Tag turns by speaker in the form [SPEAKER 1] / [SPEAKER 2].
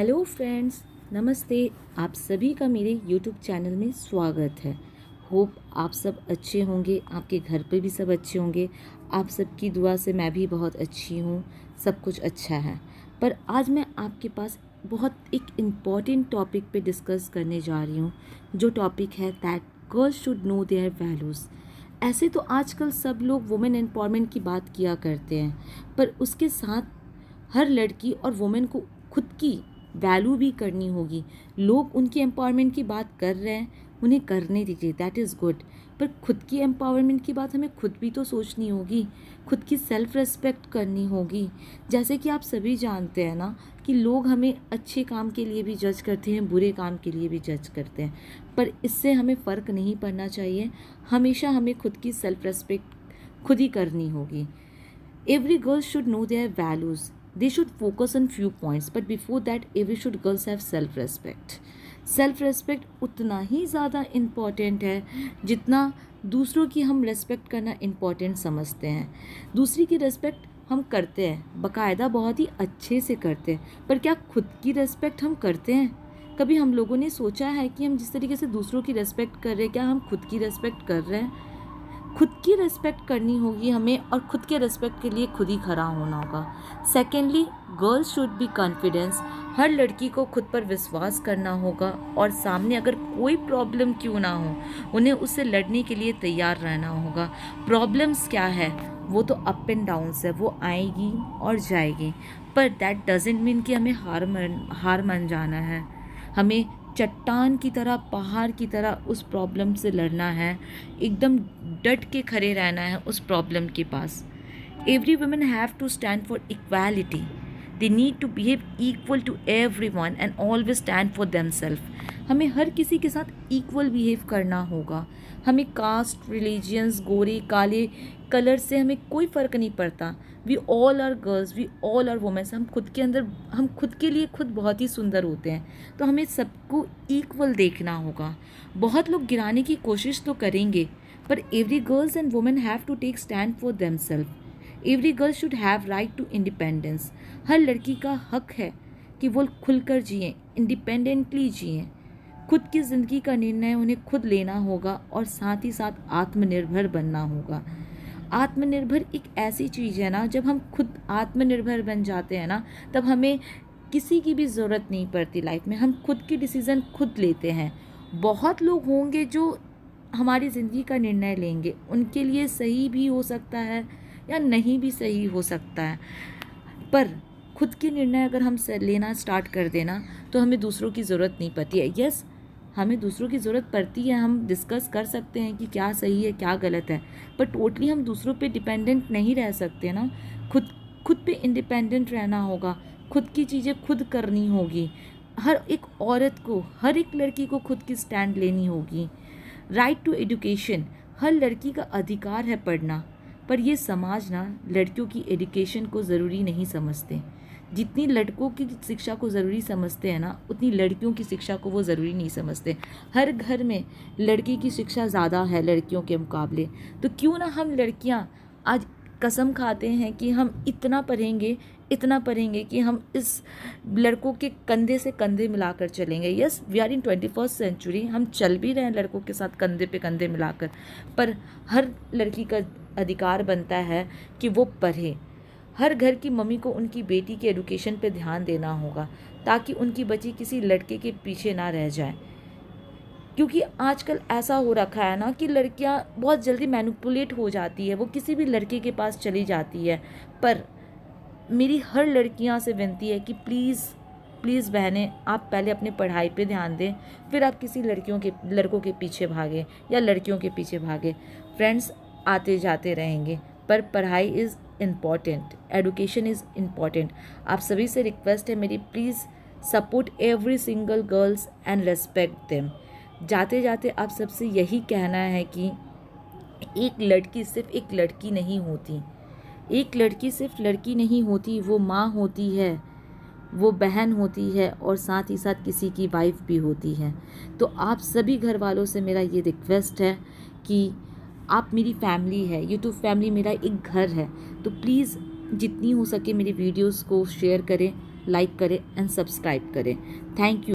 [SPEAKER 1] Hello friends, नमस्ते। आप सभी का मेरे यूट्यूब चैनल में स्वागत है। होप आप सब अच्छे होंगे, आपके घर पे भी सब अच्छे होंगे। आप सबकी दुआ से मैं भी बहुत अच्छी हूँ, सब कुछ अच्छा है। पर आज मैं आपके पास बहुत एक इम्पॉर्टेंट टॉपिक पे डिस्कस करने जा रही हूँ, जो टॉपिक है that girls should know their values. ऐसे तो आजकल सब लोग वुमेन एम्पावरमेंट की बात किया करते हैं, पर उसके साथ हर लड़की और वुमेन को खुद की वैल्यू भी करनी होगी। लोग उनकी एम्पावरमेंट की बात कर रहे हैं, उन्हें करने दीजिए, दैट इज़ गुड। पर खुद की एम्पावरमेंट की बात हमें खुद भी तो सोचनी होगी, खुद की सेल्फ रिस्पेक्ट करनी होगी। जैसे कि आप सभी जानते हैं ना कि लोग हमें अच्छे काम के लिए भी जज करते हैं, बुरे काम के लिए भी जज करते हैं, पर इससे हमें फ़र्क नहीं पड़ना चाहिए। हमेशा हमें खुद की सेल्फ रिस्पेक्ट खुद ही करनी होगी। Every girl should know their values. They should focus on few points, but before that, every should girls have self-respect. Self-respect उतना ही ज़्यादा इम्पॉर्टेंट है जितना दूसरों की हम रेस्पेक्ट करना इम्पॉर्टेंट समझते हैं। दूसरी की रेस्पेक्ट हम करते हैं, बाकायदा बहुत ही अच्छे से करते हैं, पर क्या खुद की रेस्पेक्ट हम करते हैं? कभी हम लोगों ने सोचा है कि हम जिस तरीके से दूसरों की रेस्पेक्ट कर रहे हैं, क्या हम खुद की रेस्पेक्ट कर रहे हैं? खुद की रिस्पेक्ट करनी होगी हमें, और खुद के रिस्पेक्ट के लिए खुद ही खड़ा होना होगा। Secondly, girls should be confidence. हर लड़की को खुद पर विश्वास करना होगा, और सामने अगर कोई प्रॉब्लम क्यों ना हो, उन्हें उससे लड़ने के लिए तैयार रहना होगा। प्रॉब्लम्स क्या है, वो तो अप एंड डाउन्स है, वो आएगी और जाएगी, पर दैट डजेंट मीन कि हमें हार मान जाना है। हमें चट्टान की तरह, पहाड़ की तरह उस प्रॉब्लम से लड़ना है, एकदम डट के खड़े रहना है उस प्रॉब्लम के पास। Every women have to stand for equality. They need to behave equal to everyone and always stand for themself. हमें हर किसी के साथ इक्वल बिहेव करना होगा। हमें कास्ट, रिलीजियंस, गोरे काले कलर से हमें कोई फ़र्क नहीं पड़ता। We all are girls, we all are womens. हम खुद के लिए खुद बहुत ही सुंदर होते हैं, तो हमें सबको इक्वल देखना होगा। बहुत लोग गिराने की कोशिश तो करेंगे, पर every girls and women have to take stand for themself. Every girl should have right to independence. हर लड़की का हक है कि वो खुलकर जिए, इंडिपेंडेंटली जिए। खुद की ज़िंदगी का निर्णय उन्हें खुद लेना होगा, और साथ ही साथ आत्मनिर्भर बनना होगा। आत्मनिर्भर एक ऐसी चीज़ है ना, जब हम खुद आत्मनिर्भर बन जाते हैं ना, तब हमें किसी की भी ज़रूरत नहीं पड़ती लाइफ में। हम खुद की डिसीज़न खुद लेते हैं। बहुत लोग होंगे जो हमारी ज़िंदगी का निर्णय लेंगे, उनके लिए सही भी हो सकता है या नहीं भी सही हो सकता है, पर खुद के निर्णय अगर हम लेना स्टार्ट कर देना, तो हमें दूसरों की ज़रूरत नहीं पड़ती है। यस, हमें दूसरों की ज़रूरत पड़ती है, हम डिस्कस कर सकते हैं कि क्या सही है क्या गलत है, पर टोटली हम दूसरों पे डिपेंडेंट नहीं रह सकते ना। खुद पे इंडिपेंडेंट रहना होगा, खुद की चीज़ें खुद करनी होगी। हर एक औरत को, हर एक लड़की को खुद की स्टैंड लेनी होगी। राइट टू एजुकेशन, हर लड़की का अधिकार है पढ़ना, पर ये समाज ना लड़कियों की एजुकेशन को ज़रूरी नहीं समझते। जितनी लड़कों की शिक्षा को ज़रूरी समझते हैं ना, उतनी लड़कियों की शिक्षा को वो ज़रूरी नहीं समझते। हर घर में लड़की की शिक्षा ज़्यादा है लड़कियों के मुकाबले, तो क्यों ना हम लड़कियां आज कसम खाते हैं कि हम इतना पढ़ेंगे कि हम इस लड़कों के कंधे से कंधे मिलाकर चलेंगे। Yes, we are in 21st century, हम चल भी रहे हैं लड़कों के साथ कंधे पे कंधे मिलाकर, पर हर लड़की का अधिकार बनता है कि वो पढ़े। हर घर की मम्मी को उनकी बेटी के एजुकेशन पे ध्यान देना होगा, ताकि उनकी बच्ची किसी लड़के के पीछे ना रह जाए। क्योंकि आजकल ऐसा हो रखा है ना कि लड़कियां बहुत जल्दी मैनिपुलेट हो जाती है, वो किसी भी लड़के के पास चली जाती है। पर मेरी हर लड़कियां से विनती है कि प्लीज़ बहनें, आप पहले अपनी पढ़ाई पे ध्यान दें, फिर आप किसी लड़कों के पीछे भागें या लड़कियों के पीछे भागें। फ्रेंड्स आते जाते रहेंगे, पर पढ़ाई is important, education is important. आप सभी से रिक्वेस्ट है मेरी, please support every single girls and respect them. जाते जाते आप सबसे यही कहना है कि एक लड़की सिर्फ एक लड़की नहीं होती, एक लड़की सिर्फ लड़की नहीं होती, वो माँ होती है, वो बहन होती है, और साथ ही साथ किसी की वाइफ भी होती है। तो आप सभी घर वालों से मेरा ये रिक्वेस्ट है कि आप मेरी फैमिली है, यूट्यूब फैमिली मेरा एक घर है, तो प्लीज़ जितनी हो सके मेरी वीडियोस को शेयर करें, लाइक करें एंड सब्सक्राइब करें। Thank you.